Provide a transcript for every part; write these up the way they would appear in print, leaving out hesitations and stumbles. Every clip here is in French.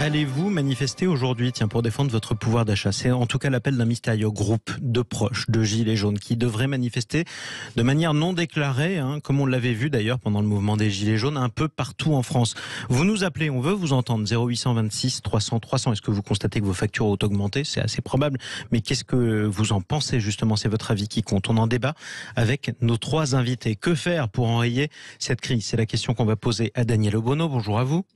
Allez-vous manifester aujourd'hui, pour défendre votre pouvoir d'achat? C'est en tout cas l'appel d'un mystérieux groupe de proches de Gilets jaunes qui devrait manifester de manière non déclarée, comme on l'avait vu d'ailleurs pendant le mouvement des Gilets jaunes un peu partout en France. Vous nous appelez, on veut vous entendre, 0826 300 300. Est-ce que vous constatez que vos factures ont augmenté? C'est assez probable, mais qu'est-ce que vous en pensez justement? C'est votre avis qui compte. On en débat avec nos trois invités. Que faire pour enrayer cette crise? C'est la question qu'on va poser à Daniel Obono. Bonjour à vous.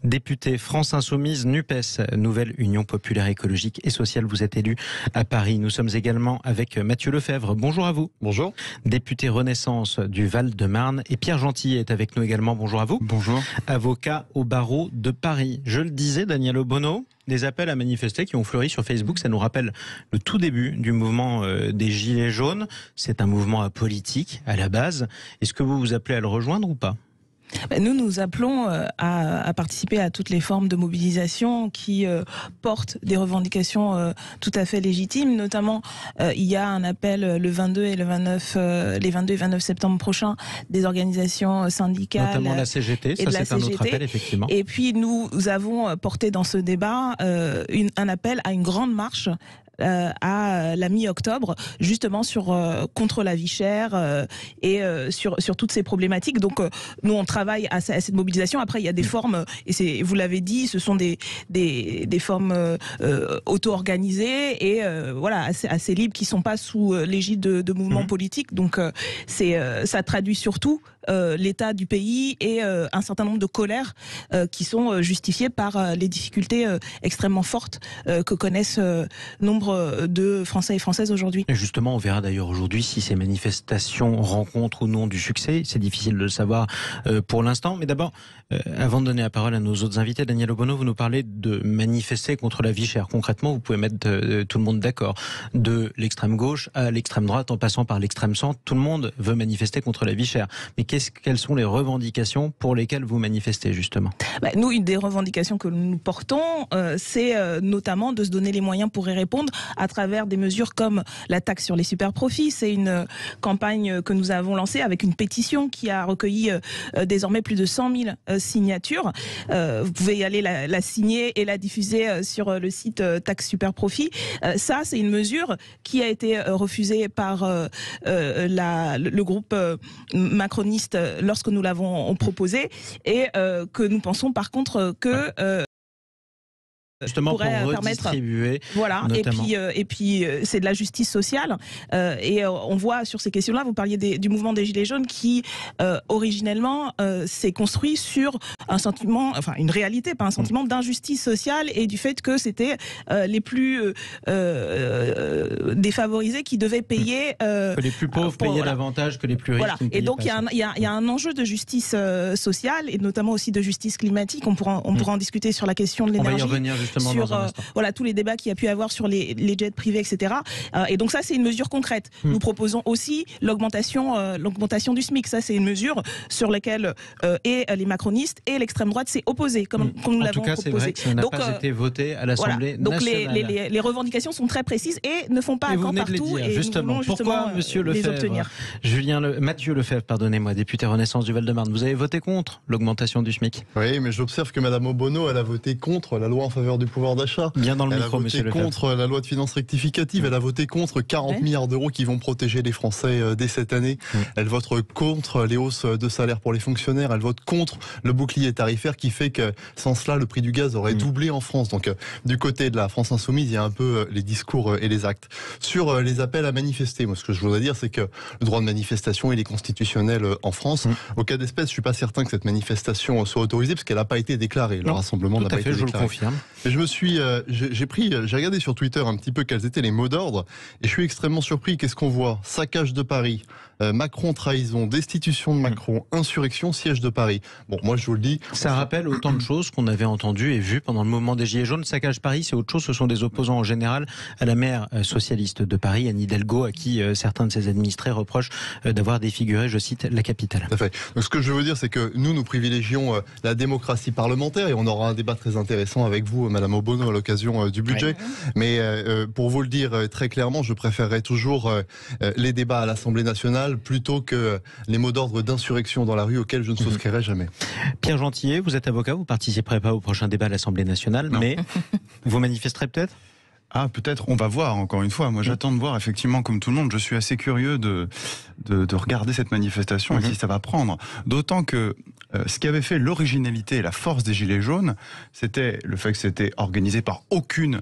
Député France Insoumise NUPES, Nouvelle Union Populaire Écologique et Sociale, vous êtes élu à Paris. Nous sommes également avec Mathieu Lefebvre. Bonjour à vous. Bonjour. Député Renaissance du Val-de-Marne. Et Pierre Gentillet est avec nous également. Bonjour à vous. Bonjour. Avocat au barreau de Paris. Je le disais, Daniel Obono, des appels à manifester qui ont fleuri sur Facebook. Ça nous rappelle le tout début du mouvement des Gilets jaunes. C'est un mouvement apolitique à la base. Est-ce que vous vous appelez à le rejoindre ou pas? Nous appelons à participer à toutes les formes de mobilisation qui portent des revendications tout à fait légitimes. Notamment, il y a un appel le 22 et le 29, les 22 et 29 septembre prochains des organisations syndicales. Notamment la CGT, ça c'est un autre appel, effectivement. Et puis nous avons porté dans ce débat un appel à une grande marche à la mi-octobre, justement contre la vie chère et sur toutes ces problématiques. Donc nous on travaille à cette mobilisation. Après il y a des formes, et vous l'avez dit, ce sont des formes auto-organisées et voilà assez libres, qui sont pas sous l'égide de mouvements politiques. Donc ça traduit surtout l'état du pays et un certain nombre de colères qui sont justifiées par les difficultés extrêmement fortes que connaissent nombre de Français et Françaises aujourd'hui. Et justement, on verra d'ailleurs aujourd'hui si ces manifestations rencontrent ou non du succès. C'est difficile de le savoir pour l'instant. Mais d'abord, avant de donner la parole à nos autres invités, Daniel Obono, vous nous parlez de manifester contre la vie chère. Concrètement, vous pouvez mettre tout le monde d'accord. De l'extrême gauche à l'extrême droite, en passant par l'extrême centre, tout le monde veut manifester contre la vie chère. Mais quelles sont les revendications pour lesquelles vous manifestez, justement? Nous, une des revendications que nous portons, c'est notamment de se donner les moyens pour y répondre à travers des mesures comme la taxe sur les super-profits. C'est une campagne que nous avons lancée avec une pétition qui a recueilli désormais plus de 100 000 signatures. Vous pouvez y aller la signer et la diffuser sur le site Taxe Super-Profit. Ça, c'est une mesure qui a été refusée par le groupe macroniste lorsque nous l'avons proposé et que nous pensons par contre que justement pour redistribuer, voilà, notamment. et puis c'est de la justice sociale et on voit sur ces questions-là, vous parliez du mouvement des Gilets jaunes qui originellement s'est construit sur un sentiment, enfin une réalité, pas un sentiment d'injustice sociale et du fait que c'était les plus défavorisés qui devaient payer, que les plus pauvres payaient davantage que les plus riches. Voilà. Et donc il y a un enjeu de justice sociale et notamment aussi de justice climatique. On pourra en discuter sur la question de l'énergie. On va y revenir justement sur voilà tous les débats qu'il y a pu avoir sur les jets privés, etc. Et donc ça c'est une mesure concrète. Nous proposons aussi l'augmentation du SMIC. Ça c'est une mesure sur laquelle et les macronistes et l'extrême droite s'est opposé, comme nous l'avons proposé. En tout cas, c'est vrai que ça n'a pas été voté à l'Assemblée nationale. Donc les revendications sont très précises et ne font pas encore partout. Et justement, pourquoi Monsieur Lefebvre, Mathieu Lefebvre, pardonnez-moi, député Renaissance du Val-de-Marne, vous avez voté contre l'augmentation du SMIC? Oui, mais j'observe que Madame Obono, elle a voté contre la loi en faveur du pouvoir d'achat. Bien dans le micro, Monsieur Lefebvre. Elle a voté contre la loi de finances rectificative. Elle a voté contre 40 milliards d'euros qui vont protéger les Français dès cette année. Elle vote contre les hausses de salaire pour les fonctionnaires. Elle vote contre le bouclier tarifaire qui fait que sans cela, le prix du gaz aurait doublé en France. Donc, du côté de la France Insoumise, il y a un peu les discours et les actes. Sur les appels à manifester, moi, ce que je voudrais dire, c'est que le droit de manifestation, il est constitutionnel en France. Au cas d'espèce, je suis pas certain que cette manifestation soit autorisée parce qu'elle n'a pas été déclarée. Le rassemblement n'a pas été déclaré. Je le confirme. Et j'ai regardé sur Twitter un petit peu quels étaient les mots d'ordre et je suis extrêmement surpris. Qu'est-ce qu'on voit? Saccage de Paris, Macron trahison, destitution de Macron, insurrection, siège de Paris. Bon, moi je vous le dis. Ça rappelle autant de choses qu'on avait entendues et vues pendant le mouvement des Gilets jaunes. Saccage Paris, c'est autre chose. Ce sont des opposants en général à la maire socialiste de Paris, Anne Hidalgo, à qui certains de ses administrés reprochent d'avoir défiguré, je cite, la capitale. Tout à fait. Donc ce que je veux dire, c'est que nous privilégions la démocratie parlementaire et on aura un débat très intéressant avec vous, Madame Obono, à l'occasion du budget. Mais pour vous le dire très clairement, je préférerais toujours les débats à l'Assemblée nationale morale plutôt que les mots d'ordre d'insurrection dans la rue auxquels je ne souscrirai jamais. Pierre Gentillet, vous êtes avocat, vous participerez pas au prochain débat à l'Assemblée nationale, mais vous manifesterez peut-être ? Ah, peut-être, on va voir, encore une fois. Moi, j'attends de voir, effectivement, comme tout le monde, je suis assez curieux de regarder cette manifestation et si ça va prendre. D'autant que ce qui avait fait l'originalité et la force des Gilets jaunes, c'était le fait que c'était organisé par aucune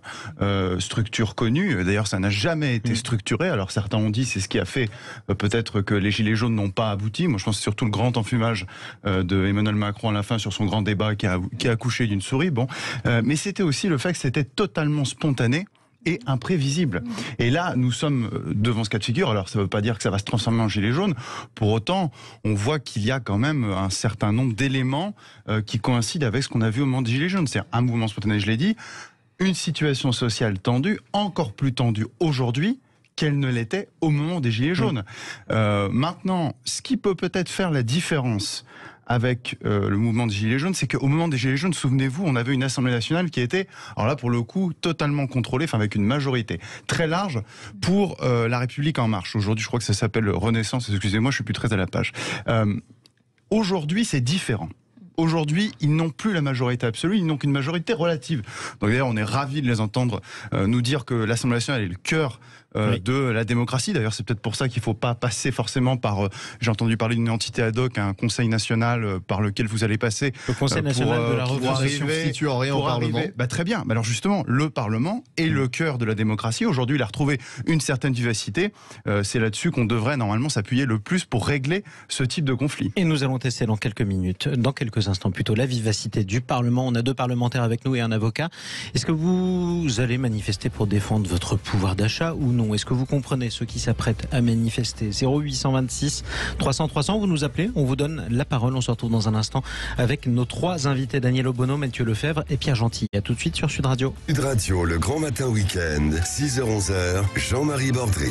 structure connue. D'ailleurs, ça n'a jamais été structuré. Alors, certains ont dit c'est ce qui a fait peut-être que les Gilets jaunes n'ont pas abouti. Moi, je pense que c'est surtout le grand enfumage de Emmanuel Macron à la fin sur son grand débat qui a accouché d'une souris. Bon, mais c'était aussi le fait que c'était totalement spontané et imprévisible. Et là, nous sommes devant ce cas de figure. Alors, ça ne veut pas dire que ça va se transformer en gilet jaune. Pour autant, on voit qu'il y a quand même un certain nombre d'éléments qui coïncident avec ce qu'on a vu au moment des gilets jaunes. C'est un mouvement spontané, je l'ai dit, une situation sociale tendue, encore plus tendue aujourd'hui qu'elle ne l'était au moment des gilets jaunes. Maintenant, ce qui peut peut-être faire la différence avec le mouvement des Gilets jaunes, c'est qu'au moment des Gilets jaunes, souvenez-vous, on avait une Assemblée nationale qui était, alors là pour le coup, totalement contrôlée, enfin avec une majorité très large pour La République en marche. Aujourd'hui, je crois que ça s'appelle Renaissance, excusez-moi, je suis plus très à la page. Aujourd'hui, c'est différent. Aujourd'hui, ils n'ont plus la majorité absolue, ils n'ont qu'une majorité relative. Donc d'ailleurs, on est ravis de les entendre nous dire que l'Assemblée nationale est le cœur de la démocratie. D'ailleurs, c'est peut-être pour ça qu'il ne faut pas passer forcément par... j'ai entendu parler d'une entité ad hoc, un conseil national par lequel vous allez passer. Le Conseil national de la représentation situe au Parlement. Très bien. Alors justement, le Parlement est le cœur de la démocratie. Aujourd'hui, il a retrouvé une certaine vivacité. C'est là-dessus qu'on devrait normalement s'appuyer le plus pour régler ce type de conflit. Et nous allons tester dans quelques minutes, dans quelques instants plutôt, la vivacité du Parlement. On a 2 parlementaires avec nous et un avocat. Est-ce que vous allez manifester pour défendre votre pouvoir d'achat ou non ? Est-ce que vous comprenez ceux qui s'apprêtent à manifester ? 0826 300 300, vous nous appelez, on vous donne la parole. On se retrouve dans un instant avec nos 3 invités, Daniel Obono, Mathieu Lefebvre et Pierre Gentillet. À tout de suite sur Sud Radio. Sud Radio, le Grand Matin Week-end, 6h-11h, Jean-Marie Bordry.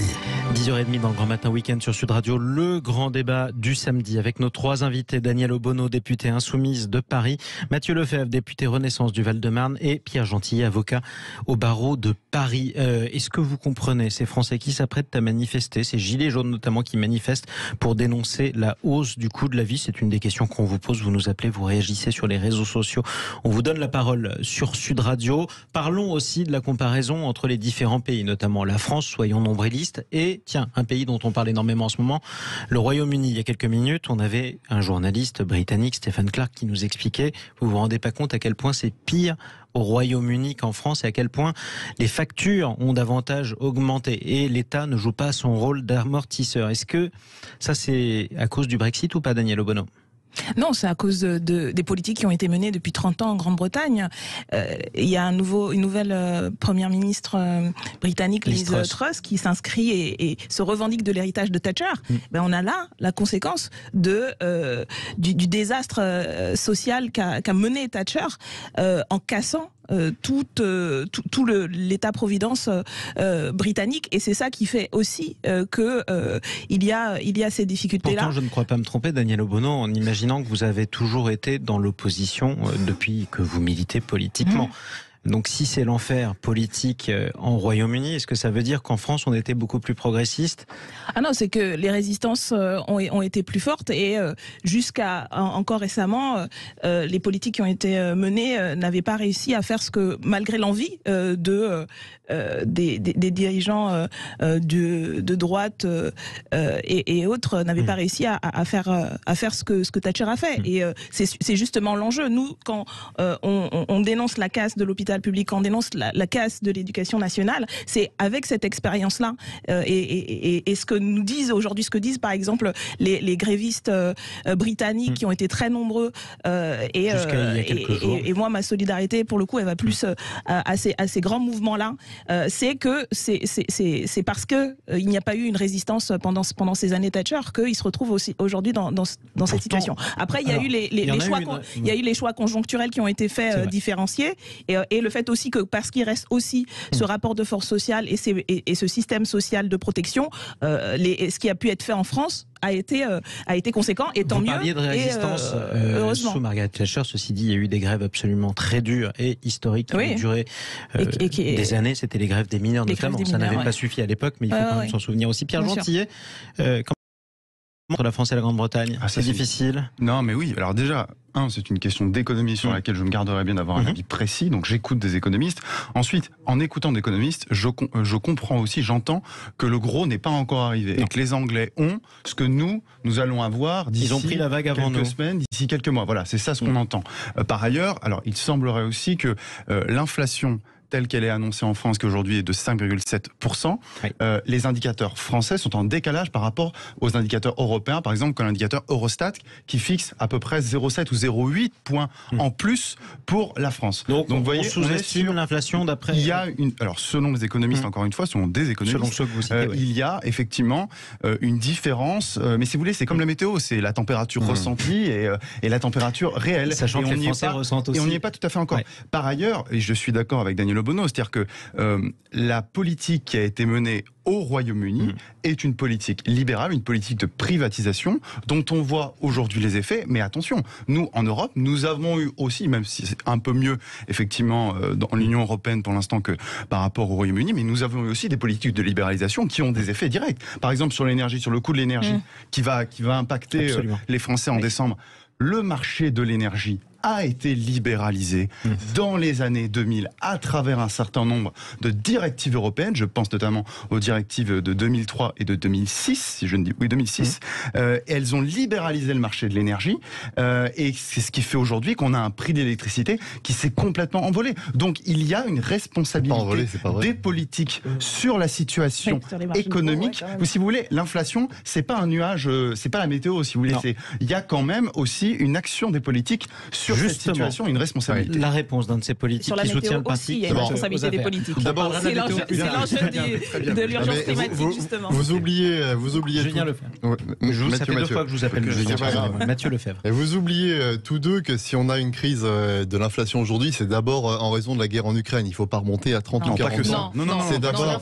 10h30 dans le Grand Matin Week-end sur Sud Radio, le grand débat du samedi avec nos 3 invités, Daniel Obono, député insoumise de Paris, Mathieu Lefebvre, député Renaissance du Val-de-Marne et Pierre Gentillet, avocat au barreau de Paris. Est-ce que vous comprenez ces Français qui s'apprêtent à manifester, ces gilets jaunes notamment qui manifestent pour dénoncer la hausse du coût de la vie? C'est une des questions qu'on vous pose, vous nous appelez, vous réagissez sur les réseaux sociaux. On vous donne la parole sur Sud Radio. Parlons aussi de la comparaison entre les différents pays, notamment la France, soyons nombrilistes, et tiens, un pays dont on parle énormément en ce moment, le Royaume-Uni. Il y a quelques minutes, on avait un journaliste britannique, Stephen Clark, qui nous expliquait, vous vous rendez pas compte à quel point c'est pire au Royaume-Uni qu'en France et à quel point les factures ont davantage augmenté et l'État ne joue pas son rôle d'amortisseur. Est-ce que ça c'est à cause du Brexit ou pas, Daniel Obono ? Non, c'est à cause des politiques qui ont été menées depuis 30 ans en Grande-Bretagne. Il y a une nouvelle première ministre britannique, Liz Truss, qui s'inscrit et se revendique de l'héritage de Thatcher. Ben, on a là la conséquence du désastre social qu'a mené Thatcher en cassant tout l'État-providence britannique, et c'est ça qui fait aussi que il y a ces difficultés-là. Pourtant, je ne crois pas me tromper, Daniel Obono, en imaginant que vous avez toujours été dans l'opposition depuis que vous militez politiquement. Donc si c'est l'enfer politique en Royaume-Uni, est-ce que ça veut dire qu'en France on était beaucoup plus progressiste ? Ah non, c'est que les résistances ont été plus fortes et jusqu'à encore récemment, les politiques qui ont été menées n'avaient pas réussi à faire ce que, malgré l'envie des dirigeants de droite et autres, n'avaient pas réussi à faire ce que Thatcher a fait. Et c'est justement l'enjeu. Nous, quand on dénonce la casse de l'hôpital public, quand on dénonce la casse de l'éducation nationale, c'est avec cette expérience-là et ce que nous disent aujourd'hui, ce que disent par exemple les grévistes britanniques qui ont été très nombreux et moi ma solidarité pour le coup elle va plus à ces grands mouvements-là, c'est que c'est parce que il n'y a pas eu une résistance pendant ces années Thatcher qu'ils se retrouvent aussi aujourd'hui dans cette situation. Après il y a eu les choix conjoncturels qui ont été faits différenciés et le fait aussi que parce qu'il reste aussi ce rapport de force sociale et ce système social de protection, ce qui a pu être fait en France a été conséquent, et tant mieux. Vous parliez de résistance sous Margaret Thatcher. Ceci dit, il y a eu des grèves absolument très dures et historiques qui ont duré des années. C'était les grèves des mineurs notamment. Ça n'avait pas suffi à l'époque, mais il faut quand même s'en souvenir aussi. Pierre Gentillet, entre la France et la Grande-Bretagne? C'est difficile? Non, mais oui. Alors déjà, c'est une question d'économie sur laquelle je me garderais bien d'avoir un avis précis. Donc j'écoute des économistes. Ensuite, en écoutant des économistes, je comprends aussi, j'entends que le gros n'est pas encore arrivé et que les Anglais ont ce que nous allons avoir d'ici Ils ont pris la vague avant quelques semaines, d'ici quelques mois. Voilà, c'est ça ce qu'on entend. Par ailleurs, alors il semblerait aussi que l'inflation telle qu'elle est annoncée en France, qui aujourd'hui est de 5,7%, les indicateurs français sont en décalage par rapport aux indicateurs européens, par exemple comme l'indicateur Eurostat, qui fixe à peu près 0,7 ou 0,8 points en plus pour la France. Donc vous voyez, on sous-estime l'inflation d'après... Il y a alors selon les économistes, encore une fois, selon des économistes, selon ceux que vous citez, il y a effectivement une différence, mais si vous voulez, c'est comme la météo, c'est la température ressentie et la température réelle. Sachant que les Français ressentent aussi. Et on n'y est pas tout à fait encore. Par ailleurs, et je suis d'accord avec Daniel Obono, c'est-à-dire que la politique qui a été menée au Royaume-Uni est une politique libérale, une politique de privatisation dont on voit aujourd'hui les effets. Mais attention, nous, en Europe, nous avons eu aussi, même si c'est un peu mieux, effectivement, dans l'Union européenne pour l'instant que par rapport au Royaume-Uni, mais nous avons eu aussi des politiques de libéralisation qui ont des effets directs. Par exemple, sur l'énergie, sur le coût de l'énergie, qui va impacter les Français en décembre. Le marché de l'énergie a été libéralisé dans les années 2000 à travers un certain nombre de directives européennes. Je pense notamment aux directives de 2003 et de 2006, si je ne dis... Oui, 2006. Elles ont libéralisé le marché de l'énergie et c'est ce qui fait aujourd'hui qu'on a un prix de l'électricité qui s'est complètement envolé. Donc il y a une responsabilité des politiques sur la situation économique. Ou si vous voulez, l'inflation, c'est pas un nuage, c'est pas la météo, si vous voulez. Il y a quand même aussi une action des politiques sur cette situation, une responsabilité. La réponse d'un de ces politiques qui soutient le parti. Il y a une responsabilité des politiques. D'abord, c'est l'enjeu de l'urgence climatique, justement. Vous oubliez Julien Lefebvre. Ça fait 2 fois que je vous appelle Mathieu Lefebvre. Et vous oubliez tous deux que si on a une crise de l'inflation aujourd'hui, c'est d'abord en raison de la guerre en Ukraine. Il ne faut pas remonter à 30 ou 40 ans. Non, c'est d'abord,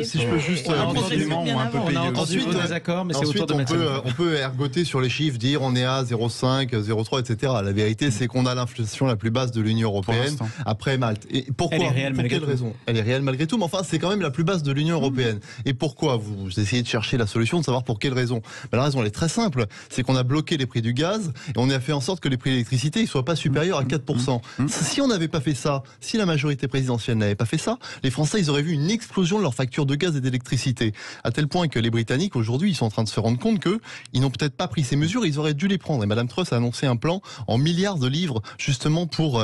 si je peux juste... On a entendu vos désaccords, mais c'est autour de Mathieu. On peut ergoter sur les chiffres, dire on est à 0,5, 0,3, etc. La vérité, c'est qu'on a l'inflation la plus basse de l'Union européenne après Malte. Et pourquoi? Elle est réelle malgré tout. Raison? Elle est réelle malgré tout, mais enfin, c'est quand même la plus basse de l'Union européenne. Et pourquoi? Vous essayez de chercher la solution, de savoir pour quelle raison. La raison, elle est très simple. C'est qu'on a bloqué les prix du gaz et on a fait en sorte que les prix de l'électricité ne soient pas supérieurs à 4%. Si on n'avait pas fait ça, si la majorité présidentielle n'avait pas fait ça, les Français, ils auraient vu une explosion de leur facture de gaz et d'électricité. À tel point que les Britanniques, aujourd'hui, ils sont en train de se rendre compte qu'ils n'ont peut-être pas pris ces mesures, ils auraient dû les prendre. Et Madame Truss a annoncé un plan en milliards de livres, justement pour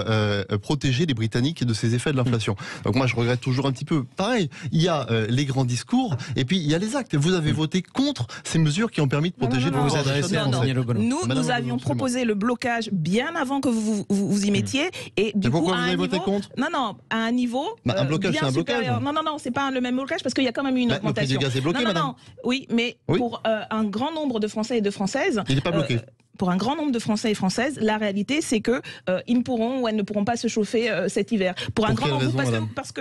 protéger les Britanniques de ces effets de l'inflation. Donc moi, je regrette toujours un petit peu. Pareil, il y a les grands discours et puis il y a les actes. Vous avez voté contre ces mesures qui ont permis de protéger le pouvoir d'achat des Français. Nous avions proposé le blocage bien avant que vous y mettiez. Et du coup, pourquoi vous avez voté contre? Non, à un niveau un blocage, bien c'est un supérieur. blocage. Non, c'est pas le même blocage parce qu'il y a quand même une augmentation. Le prix du gaz est bloqué, madame. Oui, mais pour un grand nombre de Français et de Françaises... Il n'est pas bloqué. Pour un grand nombre de Français et Françaises, la réalité, c'est que ils ne pourront ou elles ne pourront pas se chauffer cet hiver. Pour un grand nombre, parce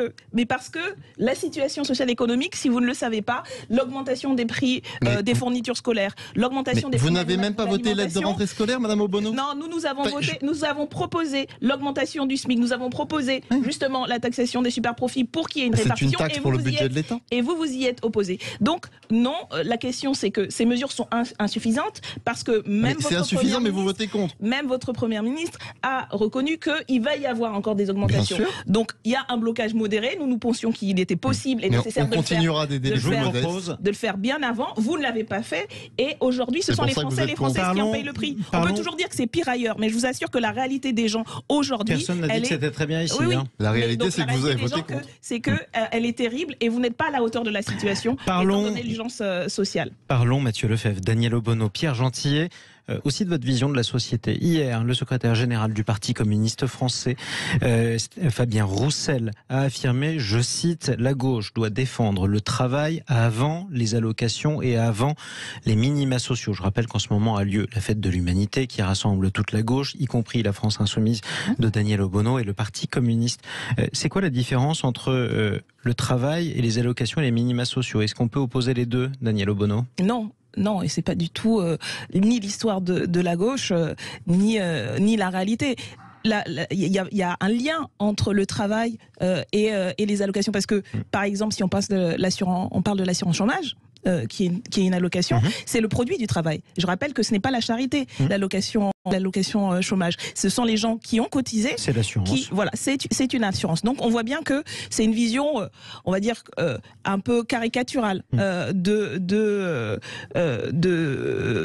que la situation sociale économique, si vous ne le savez pas, l'augmentation des prix des fournitures scolaires, l'augmentation des prix. Vous n'avez même pas voté l'aide de rentrée scolaire, Madame Obono? Non, nous avons proposé l'augmentation du SMIC, nous avons proposé justement la taxation des super profits pour qu'il y ait une répartition. C'est une taxe pour le budget de l'État. Et vous y êtes opposé. Donc non, la question c'est que ces mesures sont insuffisantes parce que même insuffisant, mais vous votez contre. Même votre Première ministre a reconnu qu'il va y avoir encore des augmentations. Donc il y a un blocage modéré. Nous pensions qu'il était possible et nécessaire de le faire bien avant. Vous ne l'avez pas fait. Et aujourd'hui, ce sont les Français qui en payent le prix. On peut toujours dire que c'est pire ailleurs, mais je vous assure que la réalité des gens aujourd'hui... Personne n'a dit que c'était très bien ici. Oui. La réalité, c'est que vous avez voté contre. C'est qu'elle est terrible et vous n'êtes pas à la hauteur de la situation étant donné l'urgence sociale. Parlons, Mathieu Lefebvre, Daniel Obono, Pierre Gentillet, aussi de votre vision de la société. Hier, le secrétaire général du Parti communiste français, Fabien Roussel, a affirmé, je cite, « La gauche doit défendre le travail avant les allocations et avant les minima sociaux ». Je rappelle qu'en ce moment a lieu la fête de l'humanité qui rassemble toute la gauche, y compris la France insoumise de Daniel Obono et le Parti communiste. C'est quoi la différence entre le travail et les allocations et les minima sociaux? Est-ce qu'on peut opposer les deux, Daniel Obono? Non, et c'est pas du tout ni l'histoire de la gauche, ni la réalité. Il y a un lien entre le travail et les allocations, parce que, par exemple, si on parle de l'assurance chômage, qui est une allocation, c'est le produit du travail. Je rappelle que ce n'est pas la charité, l'allocation chômage. Ce sont les gens qui ont cotisé. C'est l'assurance. Voilà, c'est une assurance. Donc on voit bien que c'est une vision, on va dire, un peu caricaturale de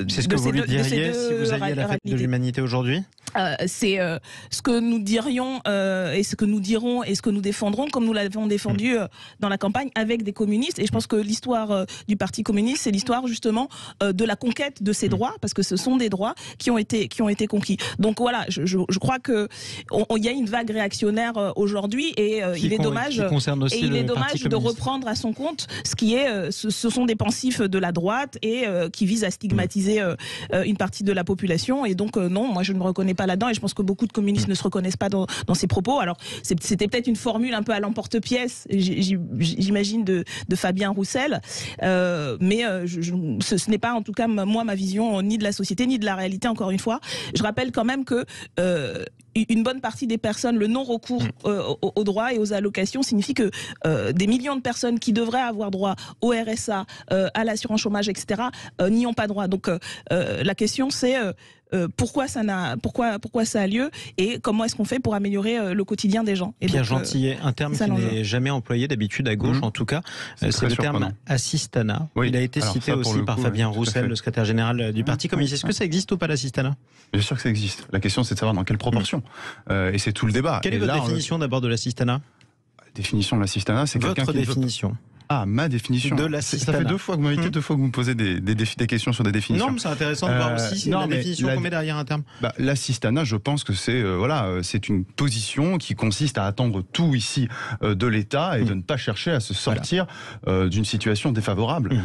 c'est ce que vous lui diriez si vous alliez à la fête de l'humanité aujourd'hui? C'est ce que nous dirions et ce que nous dirons et ce que nous défendrons, comme nous l'avons défendu dans la campagne avec des communistes. Et je pense que l'histoire du Parti communiste, c'est l'histoire justement de la conquête de ces droits, parce que ce sont des droits qui ont été conquis. Donc voilà, je crois que il y a une vague réactionnaire aujourd'hui et il est dommage de reprendre à son compte ce sont des pensifs de la droite et qui visent à stigmatiser une partie de la population. Et donc non, moi je ne me reconnais pas là-dedans et je pense que beaucoup de communistes ne se reconnaissent pas dans ces propos. Alors c'était peut-être une formule un peu à l'emporte-pièce, j'imagine, de Fabien Roussel, mais ce n'est pas en tout cas moi ma vision ni de la société ni de la réalité. Encore une fois, je rappelle quand même que une bonne partie des personnes, le non-recours aux droits et aux allocations signifie que des millions de personnes qui devraient avoir droit au RSA, à l'assurance chômage, etc., n'y ont pas droit. Donc la question c'est pourquoi ça a lieu et comment est-ce qu'on fait pour améliorer le quotidien des gens. Et Pierre Gentillet, un terme qui n'est jamais employé d'habitude à gauche, en tout cas, c'est le terme assistanat. Oui. Il a été cité aussi par Fabien Roussel, le secrétaire général du Parti communiste. Est-ce que ça existe ou pas l'assistanat? Bien sûr que ça existe. La question c'est de savoir dans quelle proportion. Et c'est tout le débat. Quelle est votre définition d'abord de l'assistanat? Définition de l'assistanat, c'est quelqu'un qui... Votre définition. Ah, ma définition. De l'assistanat. Ça fait deux fois que vous m'invitez, deux fois que vous me posez des questions sur des définitions. Non, mais c'est intéressant de voir aussi la définition qu'on met derrière un terme. L'assistanat, je pense que c'est une position qui consiste à attendre tout ici de l'État et de ne pas chercher à se sortir d'une situation défavorable.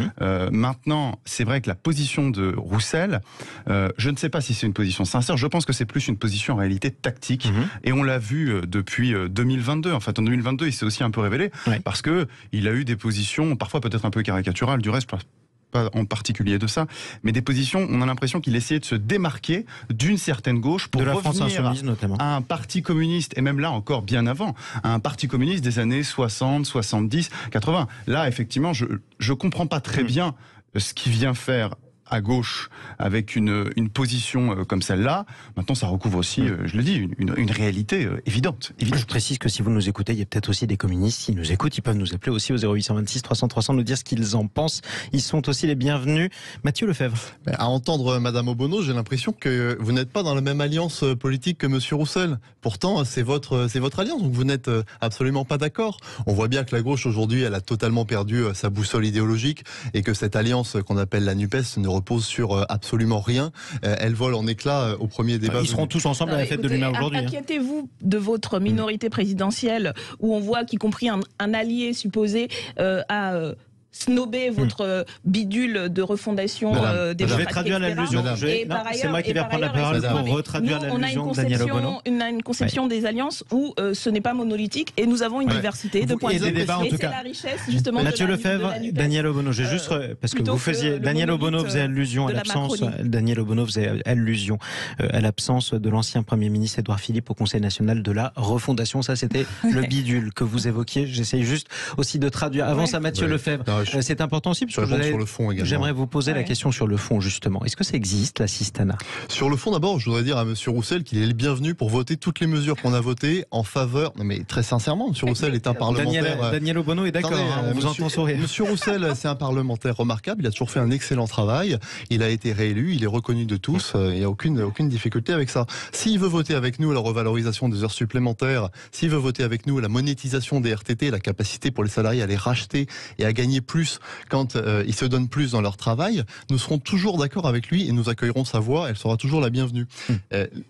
Maintenant, c'est vrai que la position de Roussel, je ne sais pas si c'est une position sincère, je pense que c'est plus une position en réalité tactique. Et on l'a vu depuis 2022. En fait, en 2022, il s'est aussi un peu révélé parce que il a eu des positions parfois peut-être un peu caricaturales, du reste pas en particulier de ça, mais des positions, on a l'impression qu'il essayait de se démarquer d'une certaine gauche pour revenir à un parti communiste, et même là encore bien avant, à un parti communiste des années 60, 70, 80. Là, effectivement, je comprends pas très bien ce qu'il vient faire à gauche avec une position comme celle-là. Maintenant, ça recouvre aussi, je le dis, une réalité évidente. Je précise que si vous nous écoutez, il y a peut-être aussi des communistes qui nous écoutent. Ils peuvent nous appeler aussi au 0826 300 300, nous dire ce qu'ils en pensent. Ils sont aussi les bienvenus. Mathieu Lefebvre. À entendre Madame Obono, j'ai l'impression que vous n'êtes pas dans la même alliance politique que Monsieur Roussel. Pourtant, c'est votre alliance, donc vous n'êtes absolument pas d'accord. On voit bien que la gauche aujourd'hui, elle a totalement perdu sa boussole idéologique et que cette alliance qu'on appelle la NUPES ne repose sur absolument rien. Elle vole en éclats au premier débat. Ils seront tous ensemble à la fête de l'humain aujourd'hui. Inquiétez-vous de votre minorité présidentielle où on voit qu'y compris un allié supposé a snober votre bidule de refondation démocratique. Je vais traduire l'allusion. C'est moi qui vais reprendre la parole pour retraduire l'allusion de Daniel Obono. On a une conception des alliances où ce n'est pas monolithique et nous avons une diversité de points de vue. Et c'est la richesse justement Mathieu Lefebvre, Daniel Obono, j'ai juste parce que vous faisiez Daniel Obono faisait allusion à l'absence. Daniel Obono faisait allusion à l'absence de l'ancien Premier ministre Édouard Philippe au Conseil national de la refondation. Ça, c'était le bidule que vous évoquiez. J'essaye juste aussi de traduire. Avant ça, Mathieu Lefebvre. C'est important aussi, parce que j'aimerais vous poser la question sur le fond, justement. Est-ce que ça existe, l'assistanat? Sur le fond, d'abord, je voudrais dire à Monsieur Roussel qu'il est le bienvenu pour voter toutes les mesures qu'on a votées en faveur... Non, mais très sincèrement, Monsieur Roussel est un parlementaire... Daniel Obono est d'accord, on vous entend sourire. Monsieur Roussel, c'est un parlementaire remarquable, il a toujours fait un excellent travail, il a été réélu, il est reconnu de tous, il n'y a aucune difficulté avec ça. S'il veut voter avec nous la revalorisation des heures supplémentaires, s'il veut voter avec nous la monétisation des RTT, la capacité pour les salariés à les racheter et à gagner plus quand ils se donnent plus dans leur travail, nous serons toujours d'accord avec lui et nous accueillerons sa voix, elle sera toujours la bienvenue.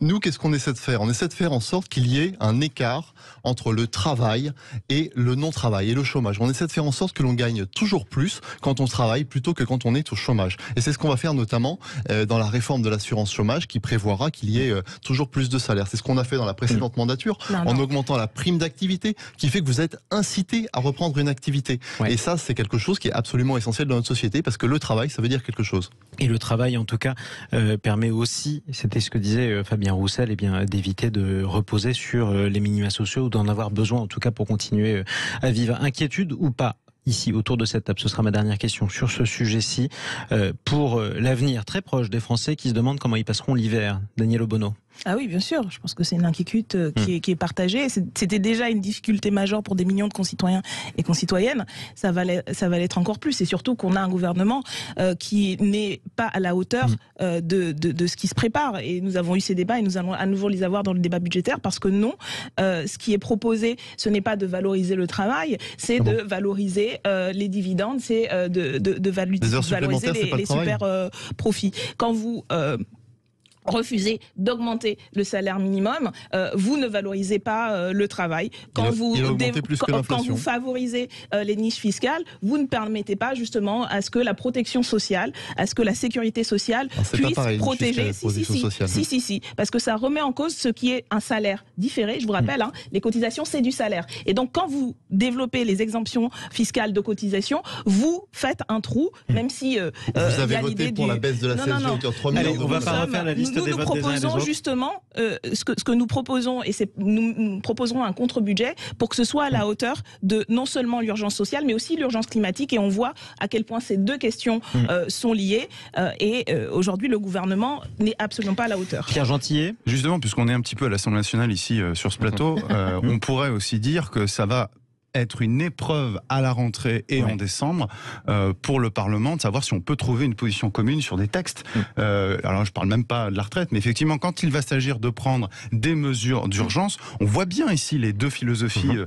Nous, qu'est-ce qu'on essaie de faire? On essaie de faire en sorte qu'il y ait un écart entre le travail et le non-travail et le chômage. On essaie de faire en sorte que l'on gagne toujours plus quand on travaille plutôt que quand on est au chômage. Et c'est ce qu'on va faire notamment dans la réforme de l'assurance chômage qui prévoira qu'il y ait toujours plus de salaire. C'est ce qu'on a fait dans la précédente mandature en augmentant la prime d'activité qui fait que vous êtes incité à reprendre une activité. Et ça, c'est quelque chose qui est absolument essentiel dans notre société parce que le travail, ça veut dire quelque chose. Et le travail, en tout cas, permet aussi, c'était ce que disait Fabien Roussel, d'éviter de reposer sur les minima sociaux ou d'en avoir besoin, en tout cas, pour continuer à vivre. Inquiétude ou pas? ici autour de cette table, ce sera ma dernière question sur ce sujet-ci, pour l'avenir très proche des Français qui se demandent comment ils passeront l'hiver. Daniel Obono. Ah oui, bien sûr. Je pense que c'est une inquiétude qui est partagée. C'était déjà une difficulté majeure pour des millions de concitoyens et concitoyennes. Ça va l'être encore plus. Et surtout qu'on a un gouvernement qui n'est pas à la hauteur de ce qui se prépare. Et nous avons eu ces débats et nous allons à nouveau les avoir dans le débat budgétaire parce que non, ce qui est proposé, ce n'est pas de valoriser le travail, c'est de valoriser les dividendes, c'est de valoriser les super profits. Quand vous refusez d'augmenter le salaire minimum, vous ne valorisez pas le travail. Quand vous favorisez les niches fiscales, vous ne permettez pas justement à ce que la protection sociale, à ce que la sécurité sociale puisse protéger. Si, parce que ça remet en cause ce qui est un salaire différé. Je vous rappelle, les cotisations, c'est du salaire. Et donc, quand vous développez les exemptions fiscales de cotisation, vous faites un trou, même si vous avez voté pour la baisse de la CSG à hauteur de 3 milliards. On va pas refaire la liste. Nous proposons justement ce que nous proposons, et nous proposerons un contre-budget pour que ce soit à la hauteur de non seulement l'urgence sociale, mais aussi l'urgence climatique. Et on voit à quel point ces deux questions sont liées. Et aujourd'hui, le gouvernement n'est absolument pas à la hauteur. Pierre Gentillet. Justement, puisqu'on est un petit peu à l'Assemblée nationale ici sur ce plateau, on pourrait aussi dire que ça va être une épreuve à la rentrée et en décembre pour le Parlement de savoir si on peut trouver une position commune sur des textes. Alors je parle même pas de la retraite, mais effectivement quand il va s'agir de prendre des mesures d'urgence, on voit bien ici les deux philosophies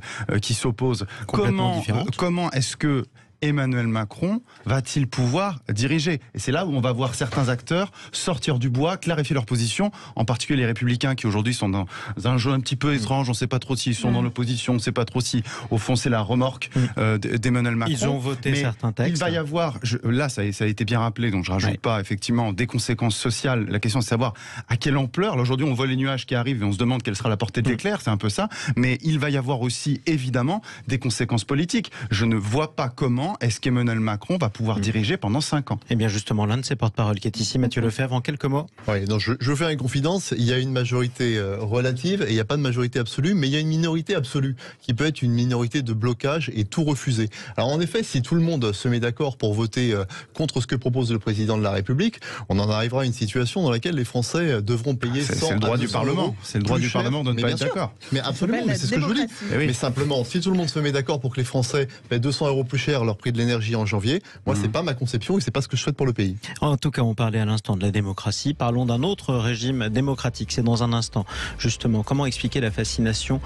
qui s'opposent. Comment est-ce que Emmanuel Macron va-t-il pouvoir diriger? Et c'est là où on va voir certains acteurs sortir du bois, clarifier leur position, en particulier les Républicains qui aujourd'hui sont dans un jeu un petit peu étrange, on ne sait pas trop s'ils sont dans l'opposition, on ne sait pas trop si au fond c'est la remorque d'Emmanuel Macron. Ils ont voté certains textes. Il va y avoir, là ça a été bien rappelé, donc je ne rajoute pas effectivement des conséquences sociales. La question c'est de savoir à quelle ampleur. Là aujourd'hui on voit les nuages qui arrivent et on se demande quelle sera la portée de l'éclair, c'est un peu ça. Mais il va y avoir aussi évidemment des conséquences politiques. Je ne vois pas comment est-ce qu'Emmanuel Macron va pouvoir diriger pendant 5 ans. Eh bien justement, l'un de ses porte-parole qui est ici, Mathieu Lefebvre, en quelques mots. Oui, donc je veux faire une confidence. Il y a une majorité relative et il n'y a pas de majorité absolue, mais il y a une minorité absolue qui peut être une minorité de blocage et tout refuser. Alors en effet, si tout le monde se met d'accord pour voter contre ce que propose le président de la République, on en arrivera à une situation dans laquelle les Français devront payer 100 c'est le droit du Parlement. C'est le droit du Parlement de ne pas être d'accord. Mais absolument, mais c'est ce que je vous dis. Mais simplement, si tout le monde se met d'accord pour que les Français paient 200 € plus cher leur prix de l'énergie en janvier, moi c'est pas ma conception et c'est pas ce que je souhaite pour le pays. En tout cas, on parlait à l'instant de la démocratie. Parlons d'un autre régime démocratique. C'est dans un instant. Justement, comment expliquer la fascination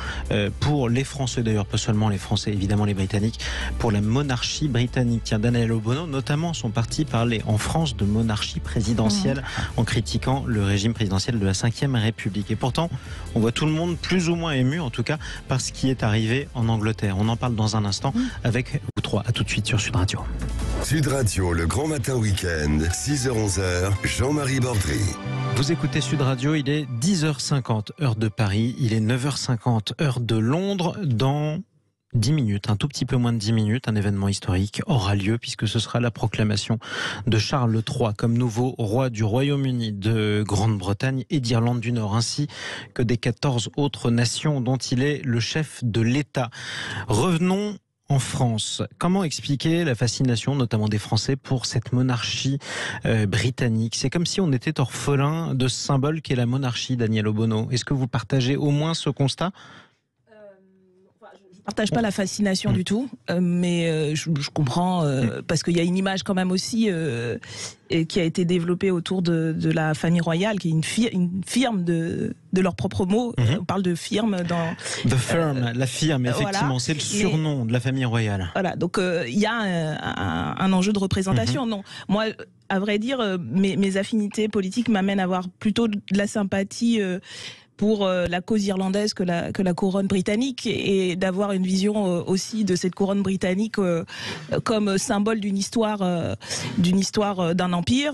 pour les Français, d'ailleurs pas seulement les Français, évidemment les Britanniques, pour la monarchie britannique. Tiens, Daniel Obono, notamment, sont partis parler en France de monarchie présidentielle en critiquant le régime présidentiel de la Ve République. Et pourtant, on voit tout le monde plus ou moins ému, en tout cas, par ce qui est arrivé en Angleterre. On en parle dans un instant avec vous trois. À tout de suite sur Sud Radio. Sud Radio, le grand matin week-end, 6h-11h, Jean-Marie Bordry. Vous écoutez Sud Radio, il est 10h50 heure de Paris, il est 9h50 heure de Londres. Dans 10 minutes, un tout petit peu moins de 10 minutes, un événement historique aura lieu puisque ce sera la proclamation de Charles III comme nouveau roi du Royaume-Uni, de Grande-Bretagne et d'Irlande du Nord, ainsi que des 14 autres nations dont il est le chef de l'État. Revenons en France. Comment expliquer la fascination, notamment des Français, pour cette monarchie britannique? C'est comme si on était orphelin de ce symbole qu'est la monarchie, Daniel Obono. Est-ce que vous partagez au moins ce constat? Je partage pas la fascination du tout, mais je comprends parce qu'il y a une image quand même aussi qui a été développée autour de la famille royale, qui est une firme de leurs propres mots. On parle de firme dans The Firm, la firme, effectivement, voilà. C'est le surnom de la famille royale. Voilà, donc il y a un enjeu de représentation. Non, moi, à vrai dire, mes affinités politiques m'amènent à avoir plutôt de la sympathie pour la cause irlandaise que la couronne britannique, et d'avoir une vision aussi de cette couronne britannique comme symbole d'une histoire d'un empire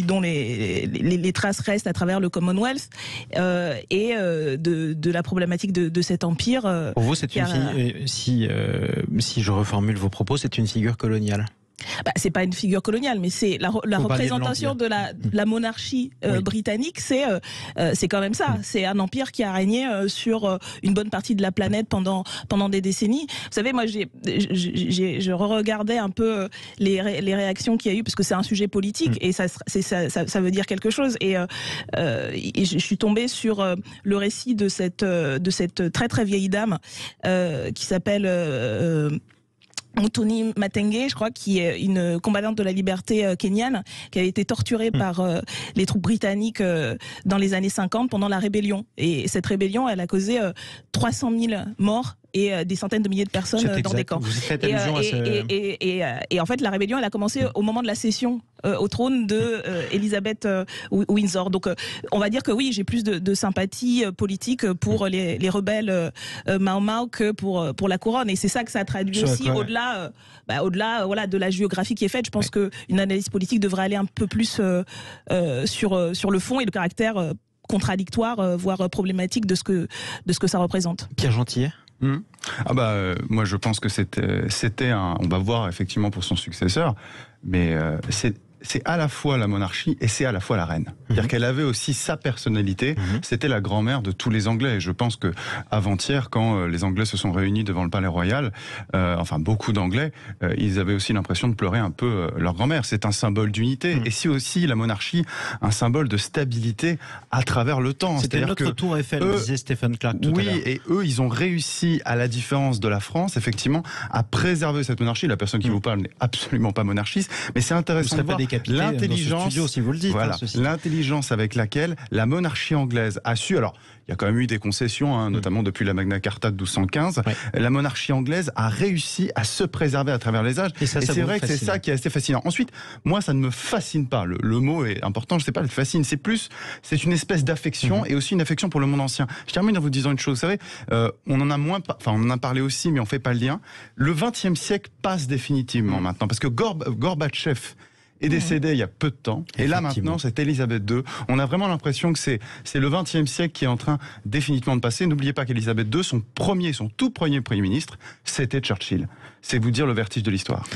dont les traces restent à travers le Commonwealth, et de la problématique de cet empire. Pour vous, c'est une si je reformule vos propos, c'est une figure coloniale? C'est pas une figure coloniale, mais c'est la représentation de la monarchie britannique. C'est quand même ça. C'est un empire qui a régné sur une bonne partie de la planète pendant des décennies. Vous savez, moi, je regardais un peu les réactions qu'il y a eu, parce que c'est un sujet politique et ça veut dire quelque chose. Et je suis tombée sur le récit de cette très très vieille dame qui s'appelle Mutuni Matenge, je crois, qui est une combattante de la liberté kenyane, qui a été torturée par les troupes britanniques dans les années 50 pendant la rébellion. Et cette rébellion, elle a causé 300 000 morts et des centaines de milliers de personnes dans des camps. Vous faites allusion à et en fait, la rébellion, elle a commencé au moment de la cession au trône de Elisabeth Windsor. Donc, on va dire que oui, j'ai plus de sympathie politique pour les rebelles Mau Mau que pour la couronne. Et c'est ça que ça traduit aussi, au-delà voilà, de la géographie qui est faite. Je pense qu'une analyse politique devrait aller un peu plus sur le fond et le caractère contradictoire, voire problématique de ce que ça représente. Pierre Gentillet. Moi je pense que c'était on va voir effectivement pour son successeur, mais c'est à la fois la monarchie et c'est à la fois la reine. C'est-à-dire qu'elle avait aussi sa personnalité. C'était la grand-mère de tous les Anglais. Et je pense que avant-hier, quand les Anglais se sont réunis devant le Palais Royal, enfin beaucoup d'Anglais, ils avaient aussi l'impression de pleurer un peu leur grand-mère. C'est un symbole d'unité. Et c'est aussi la monarchie un symbole de stabilité à travers le temps. C'était notre tour Eiffel, disait Stephen Clark tout à l'heure. Oui, et eux, ils ont réussi, à la différence de la France, effectivement, à préserver cette monarchie. La personne qui vous parle n'est absolument pas monarchiste, mais c'est intéressant de voir l'intelligence, si vous le dites, voilà, l'intelligence avec laquelle la monarchie anglaise a su. Alors, il y a quand même eu des concessions, notamment depuis la Magna Carta de 1215. La monarchie anglaise a réussi à se préserver à travers les âges. Et c'est vrai que c'est ça qui est assez fascinant. Ensuite, moi, ça ne me fascine pas. Le mot est important. Je sais pas, le fascine. C'est une espèce d'affection et aussi une affection pour le monde ancien. Je termine en vous disant une chose. Vous savez, on en a parlé aussi, mais on fait pas le lien. Le XXe siècle passe définitivement maintenant, parce que Gorbatchev est décédé il y a peu de temps. Et là, maintenant, c'est Elisabeth II. On a vraiment l'impression que c'est le XXe siècle qui est en train définitivement de passer. N'oubliez pas qu'Elisabeth II, son tout premier Premier ministre, c'était Churchill. C'est vous dire le vertige de l'histoire.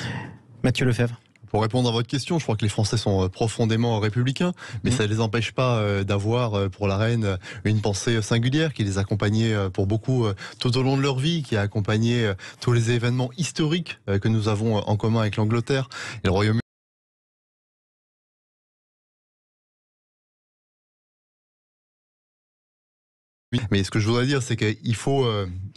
Mathieu Lefebvre. Pour répondre à votre question, je crois que les Français sont profondément républicains, mais ça ne les empêche pas d'avoir pour la reine une pensée singulière qui les accompagnait pour beaucoup tout au long de leur vie, qui a accompagné tous les événements historiques que nous avons en commun avec l'Angleterre et le Royaume-Uni. Mais ce que je voudrais dire, c'est qu'il faut,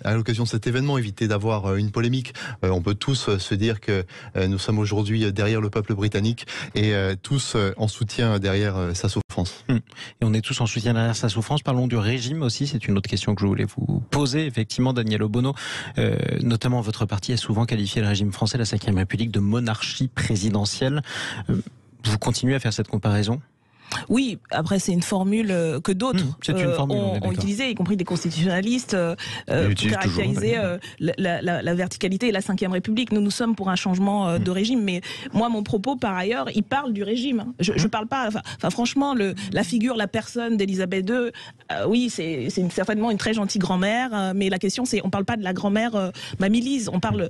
à l'occasion de cet événement, éviter d'avoir une polémique. On peut tous se dire que nous sommes aujourd'hui derrière le peuple britannique et tous en soutien derrière sa souffrance. Et on est tous en soutien derrière sa souffrance. Parlons du régime aussi. C'est une autre question que je voulais vous poser. Effectivement, Daniel Obono, notamment votre parti a souvent qualifié le régime français, la Ve République, de monarchie présidentielle. Vous continuez à faire cette comparaison ? Oui, après c'est une formule que d'autres ont utilisée, y compris des constitutionnalistes, pour caractériser la verticalité et la Ve République. Nous sommes pour un changement de régime, mais moi mon propos par ailleurs, il parle du régime. Je parle pas, enfin franchement, la figure, la personne d'Elisabeth II, oui c'est certainement une très gentille grand-mère, mais la question c'est, on parle pas de la grand-mère Mamie-Lise, on parle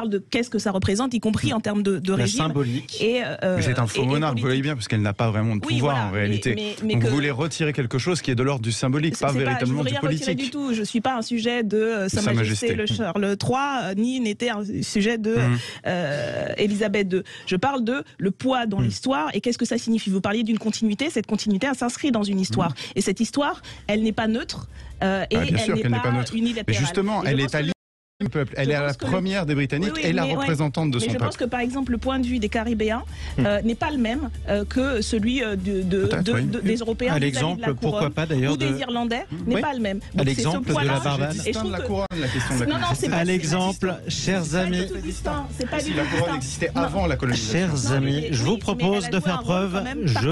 de qu'est-ce que ça représente, y compris en termes de régime. Symbolique. Mais c'est un faux monarque, vous voyez bien, parce qu'elle n'a pas vraiment de pouvoir. En réalité. Donc vous voulez retirer quelque chose qui est de l'ordre du symbolique, pas véritablement du politique. Je ne veux rien retirer du tout. Je ne suis pas un sujet de Sa Majesté le Charles III, ni n'était un sujet de Elisabeth II. Je parle de le poids dans l'histoire et qu'est-ce que ça signifie. Vous parliez d'une continuité. Cette continuité, elle s'inscrit dans une histoire. Et cette histoire, elle n'est pas neutre et elle n'est pas unilatérale. Mais justement, elle est alliée. Peuple. Elle est la première des Britanniques et la représentante de son peuple. Je pense que par exemple le point de vue des Caribéens n'est pas le même que celui des Européens. À l'exemple, pourquoi pas d'ailleurs, ou des Irlandais n'est pas le même. À l'exemple de la Barbade. À l'exemple, chers amis, c'est pas du tout la couronne existait avant la colonisation. Chers amis, je vous propose de faire preuve. Je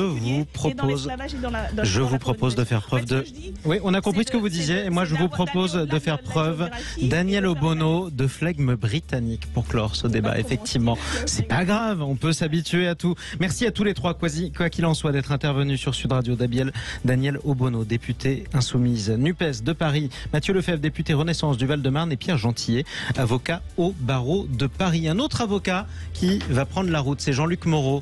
vous propose de faire preuve de. Oui, on a compris ce que vous disiez et moi je vous propose de faire preuve. Daniel Obono Obono de flegme britannique pour clore ce débat. Effectivement, c'est pas grave, on peut s'habituer à tout. Merci à tous les trois, quoi qu'il en soit, d'être intervenus sur Sud Radio. Daniel Obono, député insoumise NUPES de Paris, Mathieu Lefebvre, député Renaissance du Val-de-Marne, et Pierre Gentillet, avocat au barreau de Paris. Un autre avocat qui va prendre la route, c'est Jean-Luc Moreau.